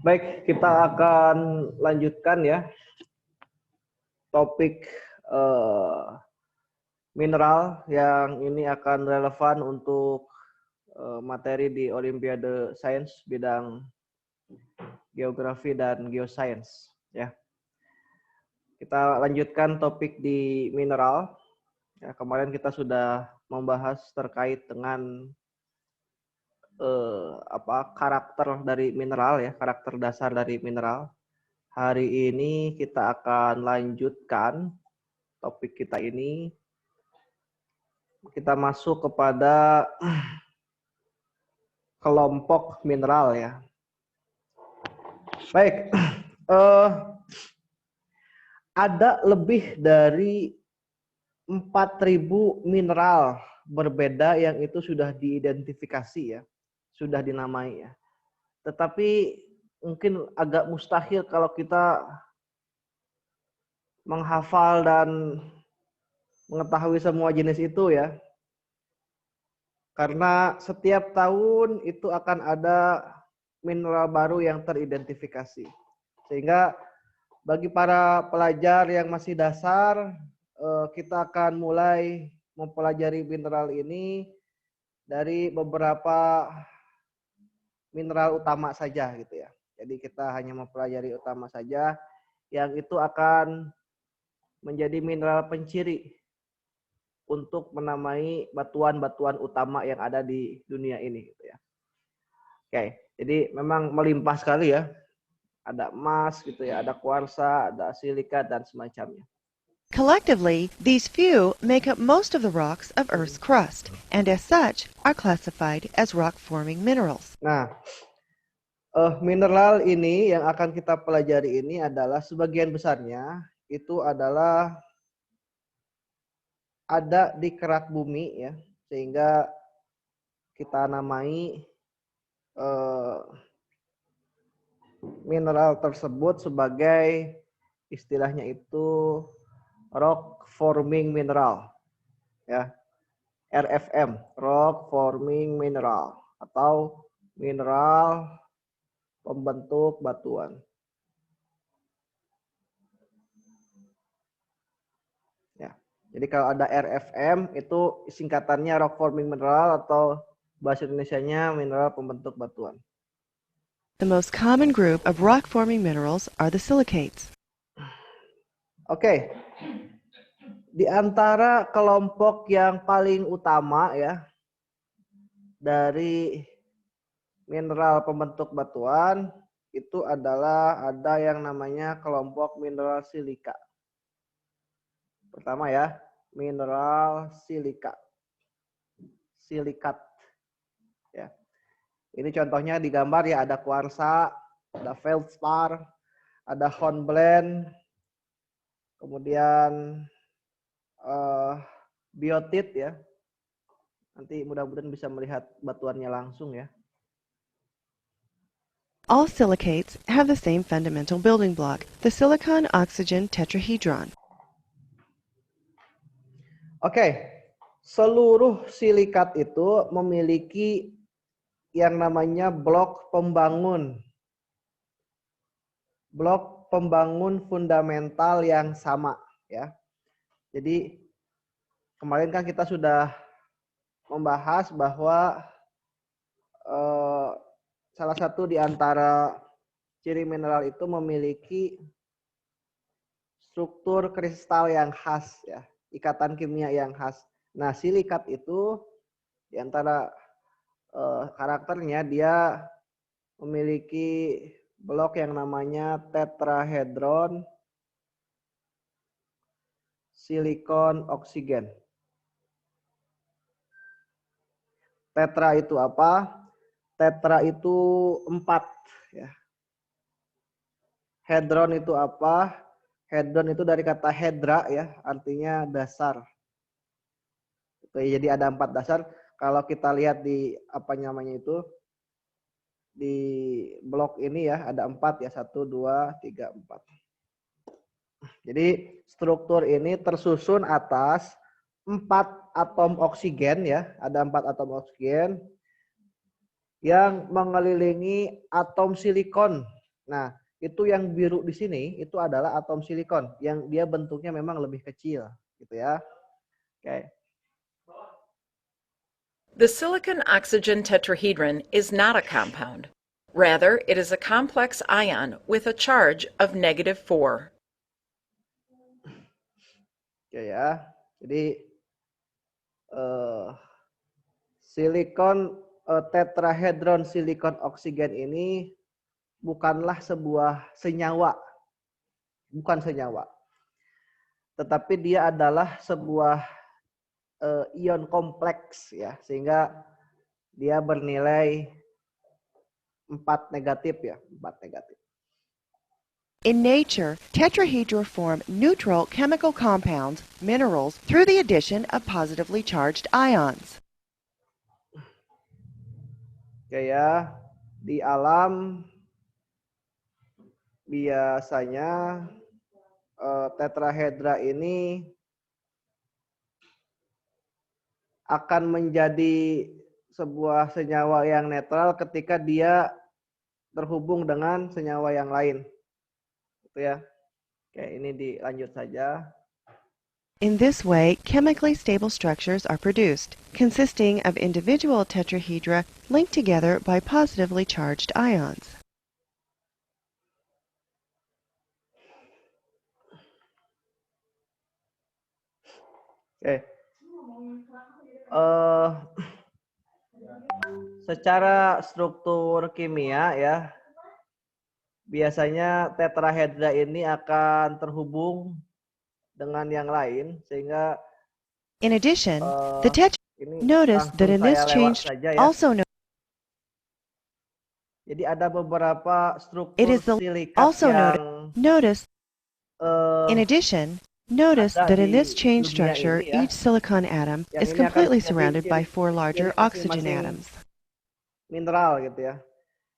Baik, kita akan lanjutkan ya topik mineral yang ini akan relevan untuk materi di Olimpiade Sains bidang geografi dan geosains ya. Kita lanjutkan topik di mineral. Ya, kemarin kita sudah membahas terkait dengan karakter dari mineral ya, karakter dasar dari mineral. Hari ini kita akan lanjutkan topik kita ini. Kita masuk kepada kelompok mineral ya. Baik, ada lebih dari 4.000 mineral berbeda yang itu sudah diidentifikasi ya, sudah dinamai ya. Tetapi mungkin agak mustahil kalau kita menghafal dan mengetahui semua jenis itu ya. Karena setiap tahun itu akan ada mineral baru yang teridentifikasi. Sehingga bagi para pelajar yang masih dasar, kita akan mulai mempelajari mineral ini dari beberapa mineral utama saja gitu ya. Jadi kita hanya mempelajari utama saja yang itu akan menjadi mineral penciri untuk menamai batuan-batuan utama yang ada di dunia ini gitu ya. Oke, jadi memang melimpah sekali ya. Ada emas gitu ya, ada kuarsa, ada silika dan semacamnya. Collectively, these few make up most of the rocks of Earth's crust, and as such are classified as rock-forming minerals. Nah, mineral ini yang akan kita pelajari ini adalah sebagian besarnya itu adalah ada di kerak bumi ya, sehingga kita namai mineral tersebut sebagai istilahnya itu rock forming mineral ya, RFM, rock forming mineral atau mineral pembentuk batuan. Ya. Jadi kalau ada RFM itu singkatannya rock forming mineral atau bahasa Indonesianya mineral pembentuk batuan. The most common group of rock-forming minerals are the silicates. Oke. Di antara kelompok yang paling utama ya dari mineral pembentuk batuan itu adalah ada yang namanya kelompok mineral silika. Pertama ya, mineral silika. Silikat. Ya. Ini contohnya di gambar ya, ada kuarsa, ada feldspar, ada hornblende, kemudian biotit ya. Nanti mudah-mudahan bisa melihat batuannya langsung ya. All silicates have the same fundamental building block, the silicon-oxygen tetrahedron. Oke, seluruh silikat itu memiliki yang namanya blok pembangun fundamental yang sama ya. Jadi kemarin kan kita sudah membahas bahwa salah satu di antara ciri mineral itu memiliki struktur kristal yang khas ya, ikatan kimia yang khas. Nah, silikat itu di antara karakternya dia memiliki blok yang namanya tetrahedron silikon oksigen. Tetra itu apa? Tetra itu 4 ya. Hedron itu apa? Hedron itu dari kata hedra ya, artinya dasar. Jadi ada 4 dasar. Kalau kita lihat di apa namanya itu di blok ini ya ada 4 ya, 1, 2, 3, 4. Jadi struktur ini tersusun atas 4 atom oksigen ya, ada 4 atom oksigen yang mengelilingi atom silikon Nah, itu yang biru di sini itu adalah atom silikon yang dia bentuknya memang lebih kecil, gitu ya. Oke. The silicon-oxygen tetrahedron is not a compound. Rather, it is a complex ion with a charge of -4. Oke ya. Jadi silikon tetrahedron silikon oksigen ini bukanlah sebuah senyawa, bukan senyawa, tetapi dia adalah sebuah ion kompleks ya, sehingga dia bernilai 4 negatif ya, 4 negatif. In nature, tetrahedra form neutral chemical compounds, minerals, through the addition of positively charged ions. Oke ya, di alam biasanya tetrahedra ini akan menjadi sebuah senyawa yang netral ketika dia terhubung dengan senyawa yang lain. Gitu ya. Oke, ini dilanjut saja. In this way, chemically stable structures are produced, consisting of individual tetrahedra linked together by positively charged ions. Oke. Secara struktur kimia ya, biasanya tetrahedra ini akan terhubung dengan yang lain sehingga In addition, the notice that in this change saja ya. also Jadi ada beberapa struktur it is the silikat also yang notice in addition notice that in this chain structure ya, each silicon atom yang is ini akan completely menjadi surrounded by 4 larger ciri oxygen masing-masing atoms. Mineral gitu ya.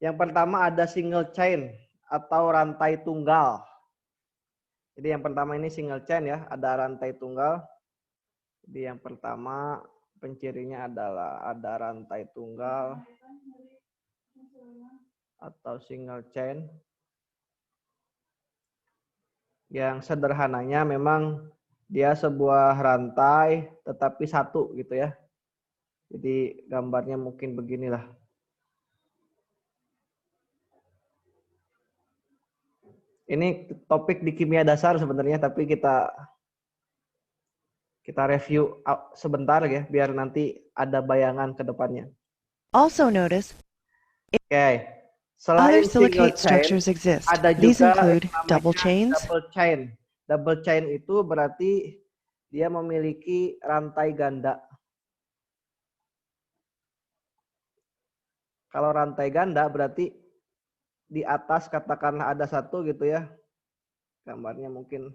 Yang pertama ada single chain atau rantai tunggal. Jadi yang pertama ini single chain ya, ada rantai tunggal. Jadi yang pertama pencirinya adalah ada rantai tunggal atau single chain. Yang sederhananya memang dia sebuah rantai tetapi satu gitu ya. Jadi gambarnya mungkin beginilah. Ini topik di kimia dasar sebenarnya, tapi kita review sebentar ya, biar nanti ada bayangan ke depannya. Also notice Oke. other Selain single silicate chain, structures exist. ada These juga include yang namanya double chains, double chain. Double chain itu berarti dia memiliki rantai ganda. Kalau rantai ganda berarti di atas katakanlah ada satu gitu ya. Gambarnya mungkin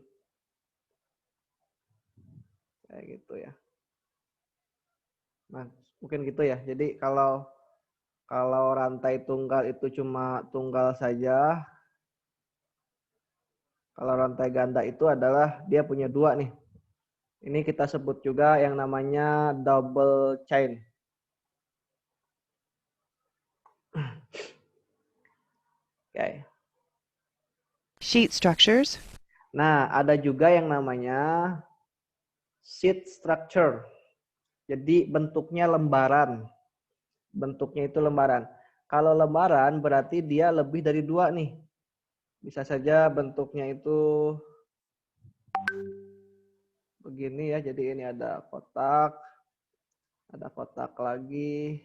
kayak gitu ya. Nah, mungkin gitu ya. Jadi kalau rantai tunggal itu cuma tunggal saja. Kalau rantai ganda itu adalah dia punya dua nih. Ini kita sebut juga yang namanya double chain. Okay. sheet structures, Nah, ada juga yang namanya sheet structure. Jadi bentuknya lembaran. Bentuknya itu lembaran. Kalau lembaran berarti dia lebih dari dua nih. Bisa saja bentuknya itu begini ya. Jadi ini ada kotak lagi.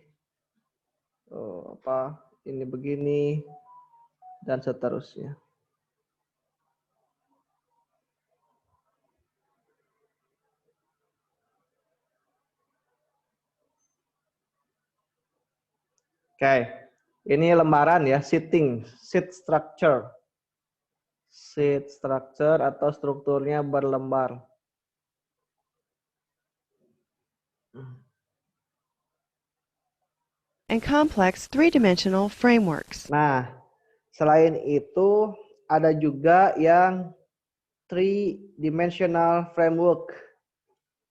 Ini begini dan seterusnya. Oke, ini lembaran ya, sheet structure. Sheet structure atau strukturnya berlembar. and complex three-dimensional frameworks. Nah, selain itu ada juga yang three-dimensional framework.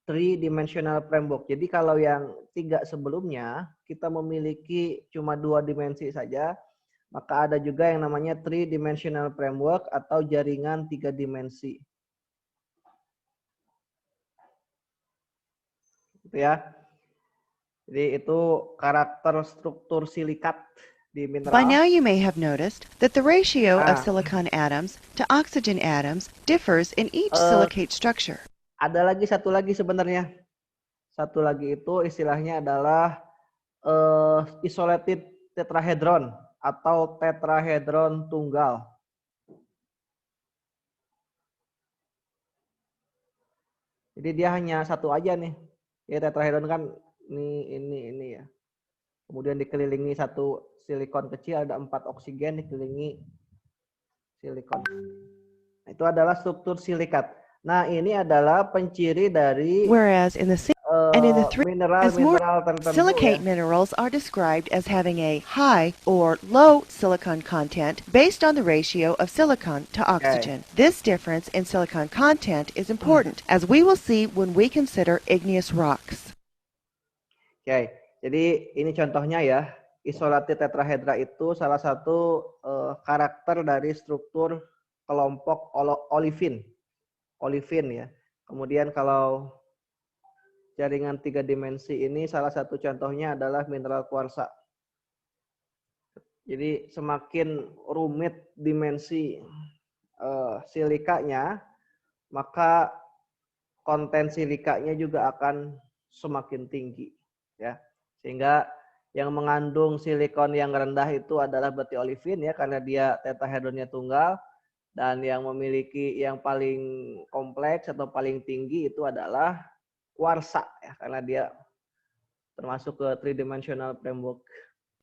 Three-dimensional framework. Jadi kalau yang 3 sebelumnya kita memiliki cuma 2 dimensi saja. Maka ada juga yang namanya three-dimensional framework atau jaringan 3 dimensi. Gitu ya. Jadi itu karakter struktur silikat di By now mineral. you may have noticed that the ratio of Nah, silicon atoms to oxygen atoms differs in each eh, silicate structure. ada lagi satu lagi sebenarnya. Satu lagi itu istilahnya adalah isolated tetrahedron atau tetrahedron tunggal. Jadi dia hanya satu aja nih. Ya tetrahedron kan ini ya. Kemudian dikelilingi satu silikon kecil, ada 4 oksigen dikelilingi silikon. Itu adalah struktur silikat. Nah, ini adalah penciri dari Whereas in the and in the three as more mineral-mineral tertentu ya. silicate minerals are described as having a high or low silicon content based on the ratio of silicon to oxygen. This difference in silicon content is important, as we will see when we consider igneous rocks. Oke, jadi ini contohnya ya. Isolated tetrahedra itu salah satu karakter dari struktur kelompok olivin. Olivin ya. Kemudian kalau jaringan 3 dimensi ini salah satu contohnya adalah mineral kuarsa. Jadi semakin rumit dimensi silikanya, maka konten silikanya juga akan semakin tinggi ya. Sehingga yang mengandung silikon yang rendah itu adalah berarti olivin ya, karena dia tetrahedronnya tunggal, dan yang memiliki yang paling kompleks atau paling tinggi itu adalah kuarsa ya, karena dia termasuk ke three-dimensional framework.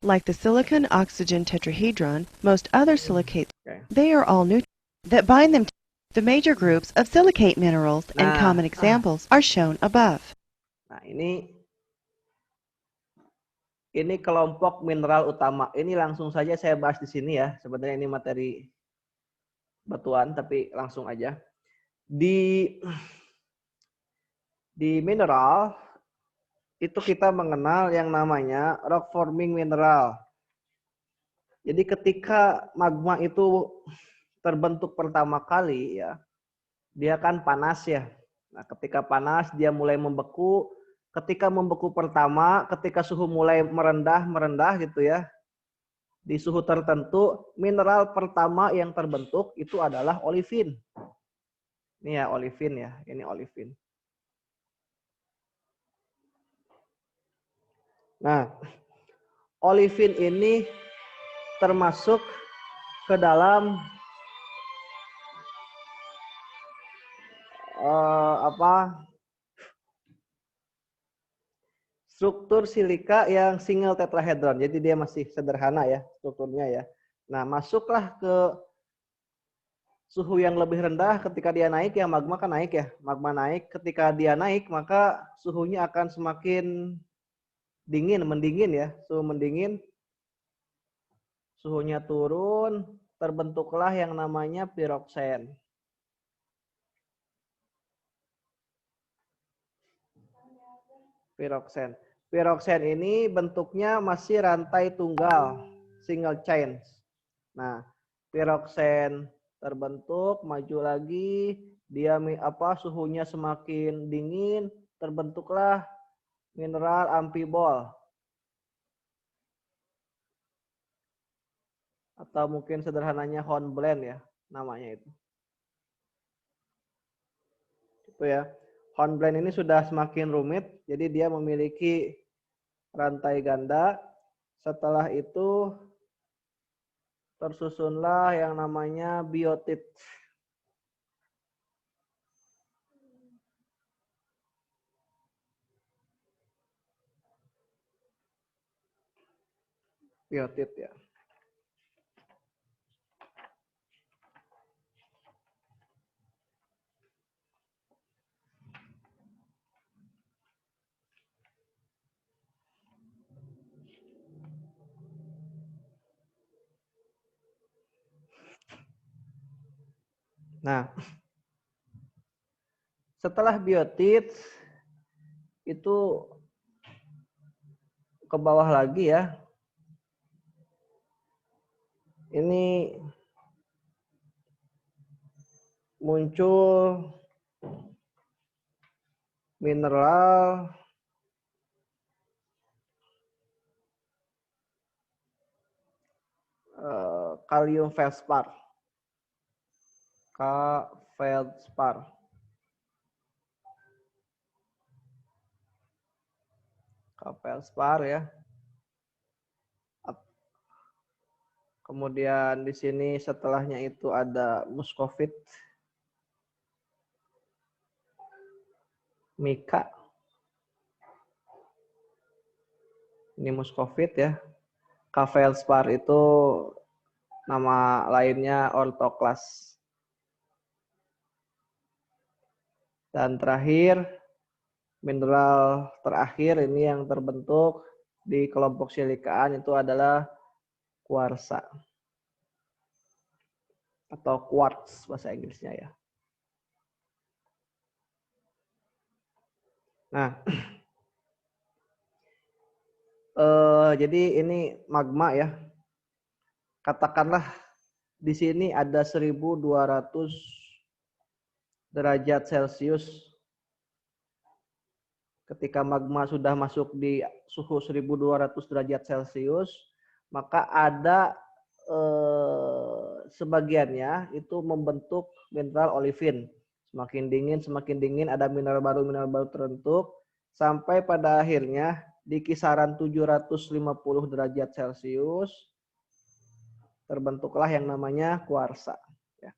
Like the silicon-oxygen tetrahedron, most other silicates, Okay. they are all neutral that bind them to the major groups of silicate minerals, and common examples are shown above. Nah, ini kelompok mineral utama. Ini langsung saja saya bahas di sini ya. Sebenarnya ini materi batuan, tapi langsung aja. Di mineral itu kita mengenal yang namanya rock forming mineral. Jadi ketika magma itu terbentuk pertama kali ya, dia kan panas ya. Nah, ketika panas dia mulai membeku. Ketika membeku pertama, ketika suhu mulai merendah gitu ya, di suhu tertentu, mineral pertama yang terbentuk itu adalah olivin. Ini ya olivin ya, ini olivin. Nah, olivin ini termasuk ke dalam struktur silika yang single tetrahedron. Jadi dia masih sederhana ya strukturnya ya. Nah, masuklah ke suhu yang lebih rendah. Ketika dia naik ya, magma kan naik ya. Magma naik, ketika dia naik maka suhunya akan semakin dingin, mendingin ya. Suhu mendingin, suhunya turun, terbentuklah yang namanya piroksen. Piroksen. Piroksen ini bentuknya masih rantai tunggal, single chain. Nah, piroksen terbentuk, maju lagi, dia suhunya semakin dingin, terbentuklah mineral amphibol. Atau mungkin sederhananya hornblende ya, namanya itu. Itu ya. Hornblende ini sudah semakin rumit, jadi dia memiliki rantai ganda. Setelah itu tersusunlah yang namanya biotit. Biotit ya. Nah, setelah biotit itu ke bawah lagi ya. ini muncul mineral kalium feldspar. Feldspar. Feldspar ya. Kemudian di sini setelahnya itu ada muscovite, mika. Ini muscovite ya. Feldspar itu nama lainnya orthoklas. Dan terakhir, mineral terakhir ini yang terbentuk di kelompok silikaan itu adalah kuarsa atau quartz bahasa Inggrisnya ya. Nah, jadi ini magma ya. Katakanlah di sini ada 1200 derajat Celcius. Ketika magma sudah masuk di suhu 1200 derajat Celcius, maka ada sebagiannya itu membentuk mineral olivin. Semakin dingin ada mineral baru terbentuk sampai pada akhirnya di kisaran 750 derajat Celcius terbentuklah yang namanya kuarsa. Ya.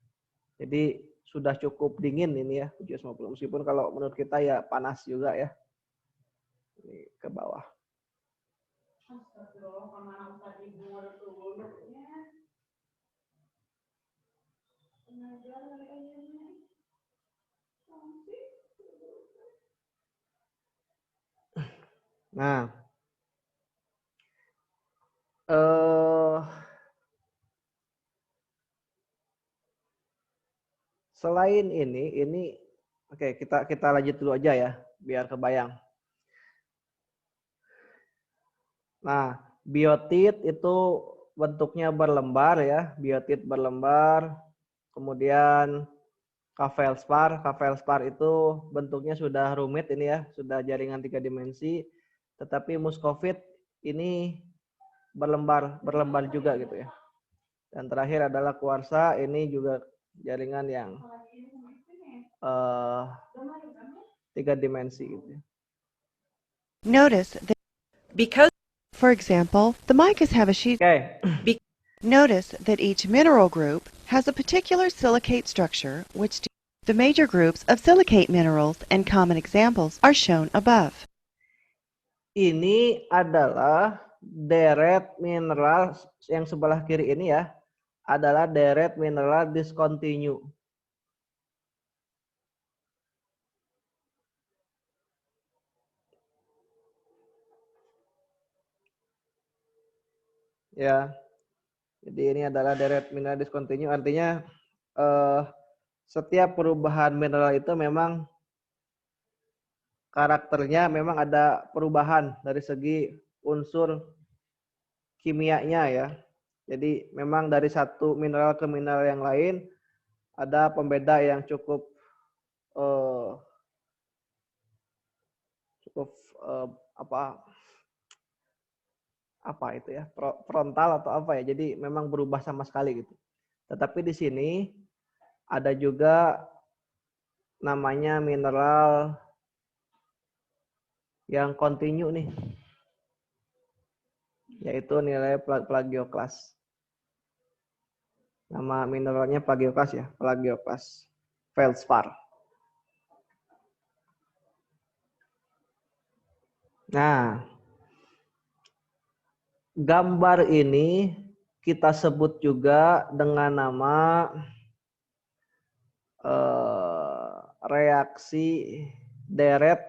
Jadi sudah cukup dingin ini ya 750, meskipun kalau menurut kita ya panas juga ya. Ini ke bawah. Nah, selain ini oke, kita lanjut dulu aja ya biar kebayang. Nah, biotit itu bentuknya berlembar ya, biotit berlembar. Kemudian Feldspar itu bentuknya sudah rumit ini ya, sudah jaringan 3 dimensi. Tetapi muscovite ini berlembar juga gitu ya. Dan terakhir adalah kuarsa, ini juga jaringan yang 3 dimensi gitu ya. Notice that, Because for example, the micas have a sheet. Oke. Notice that each mineral group has a particular silicate structure, which the major groups of silicate minerals and common examples are shown above. Ini adalah deret mineral yang sebelah kiri ini ya, adalah deret mineral discontinue. Ya. Jadi ini adalah deret mineral discontinue, artinya setiap perubahan mineral itu memang karakternya memang ada perubahan dari segi unsur kimianya ya. Jadi memang dari satu mineral ke mineral yang lain ada pembeda yang cukup apa itu ya, frontal atau apa ya. Jadi memang berubah sama sekali gitu. Tetapi di sini ada juga namanya mineral yang kontinu nih, yaitu nilai plagioklas. Nama mineralnya plagioklas ya, plagioklas feldspar. Nah, gambar ini kita sebut juga dengan nama reaksi deret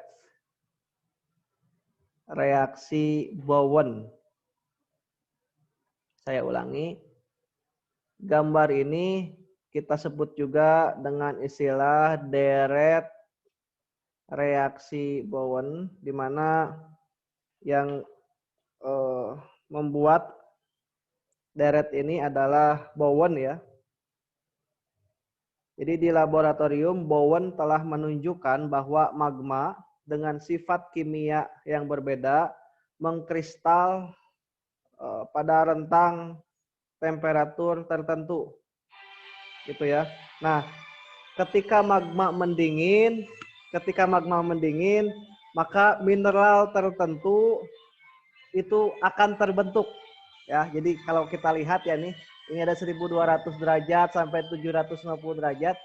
reaksi Bowen. Saya ulangi. Gambar ini kita sebut juga dengan istilah deret reaksi Bowen, di mana yang membuat deret ini adalah bowen ya. Jadi di laboratorium Bowen telah menunjukkan bahwa magma dengan sifat kimia yang berbeda mengkristal pada rentang temperatur tertentu. Gitu ya. Nah, ketika magma mendingin, maka mineral tertentu itu akan terbentuk ya. Jadi kalau kita lihat ya nih, ini ada 1200 derajat sampai 750 derajat.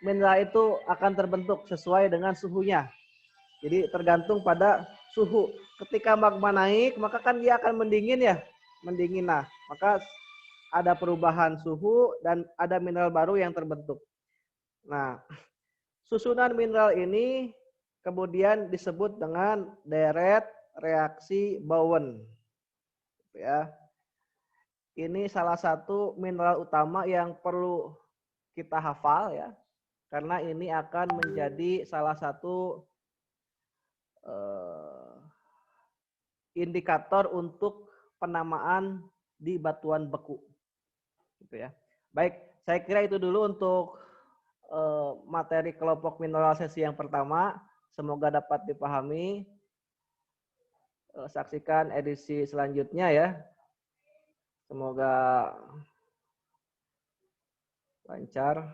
Mineral itu akan terbentuk sesuai dengan suhunya. Jadi tergantung pada suhu. Ketika magma naik, maka kan dia akan mendingin ya. Mendingin. Nah, maka ada perubahan suhu dan ada mineral baru yang terbentuk. Nah, susunan mineral ini kemudian disebut dengan deret reaksi Bowen. Ya. Ini salah satu mineral utama yang perlu kita hafal ya. Karena ini akan menjadi salah satu indikator untuk penamaan di batuan beku. Gitu ya. Baik, saya kira itu dulu untuk materi kelompok mineral sesi yang pertama. Semoga dapat dipahami. Saksikan edisi selanjutnya ya. Semoga lancar.